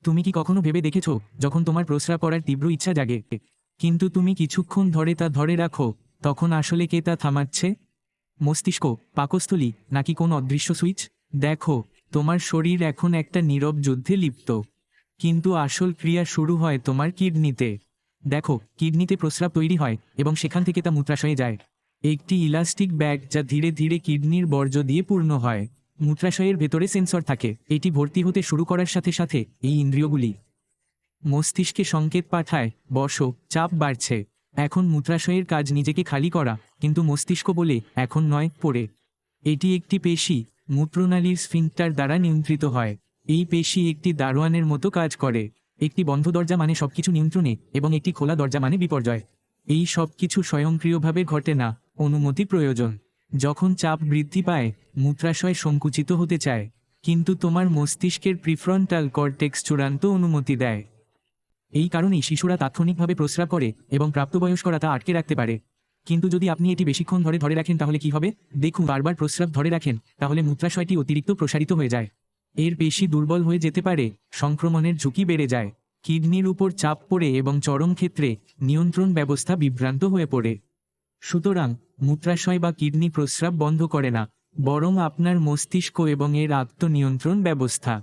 তুমি কি কখনো ভেবে দেখেছো, যখন তোমার প্রস্রাব করার তীব্র ইচ্ছা জাগে, কিন্তু তুমি কিছুক্ষণ ধরে তা ধরে রাখো, তখন আসলে কে তা থামাচ্ছে? মস্তিষ্ক, পাকস্থলী, নাকি কোন অদৃশ্য সুইচ? দেখো, তোমার শরীর এখন একটা নীরব যুদ্ধে লিপ্ত, কিন্তু আসল ক্রিয়া শুরু হয় তোমার কিডনিতে। দেখো, কিডনিতে প্রস্রাব তৈরি হয় এবং সেখান থেকে তা মূত্রাশয়ে যায়। একটি ইলাস্টিক ব্যাগ যা ধীরে ধীরে কিডনির বর্জ্য দিয়ে পূর্ণ হয়। মূত্রাশয়ের ভেতরে সেন্সর থাকে, এটি ভর্তি হতে শুরু করার সাথে সাথে এই ইন্দ্রিয়গুলি মস্তিষ্কে সংকেত পাঠায়, বসো, চাপ বাড়ছে। এখন মূত্রাশয়ের কাজ নিজেকে খালি করা, কিন্তু মস্তিষ্ক বলে এখন নয়, পড়ে। এটি একটি পেশি, মূত্রনালীর স্ফিংক্টার দ্বারা নিয়ন্ত্রিত হয়। এই পেশি একটি দারোয়ানের মতো কাজ করে। একটি বন্ধ দরজা মানে সবকিছু নিয়ন্ত্রণে, এবং একটি খোলা দরজা মানে বিপর্যয়। এই সব কিছু স্বয়ংক্রিয়ভাবে ঘটে না, অনুমতি প্রয়োজন। যখন চাপ বৃদ্ধি পায়, মূত্রাশয় সংকুচিত হতে চায়, কিন্তু তোমার মস্তিষ্কের প্রিফ্রন্টাল কর্টেক্স চূড়ান্ত অনুমতি দেয়। এই কারণেই শিশুরা তাৎক্ষণিকভাবে প্রস্রাব করে এবং প্রাপ্তবয়স্করা তা আটকে রাখতে পারে। কিন্তু যদি আপনি এটি বেশিক্ষণ ধরে ধরে রাখেন তাহলে কি হবে? দেখুন, বারবার প্রস্রাব ধরে রাখেন, তাহলে মূত্রাশয়টি অতিরিক্ত প্রসারিত হয়ে যায়। এর পেশি দুর্বল হয়ে যেতে পারে, সংক্রমণের ঝুঁকি বেড়ে যায়, কিডনির উপর চাপ পড়ে এবং চরম ক্ষেত্রে নিয়ন্ত্রণ ব্যবস্থা বিভ্রান্ত হয়ে পড়ে। সুতরাং, মূত্রাশয় বা কিডনি প্রস্রাব বন্ধ করে না, বরং আপনার মস্তিষ্ক এবং এর আত্মনিয়ন্ত্রণ ব্যবস্থা।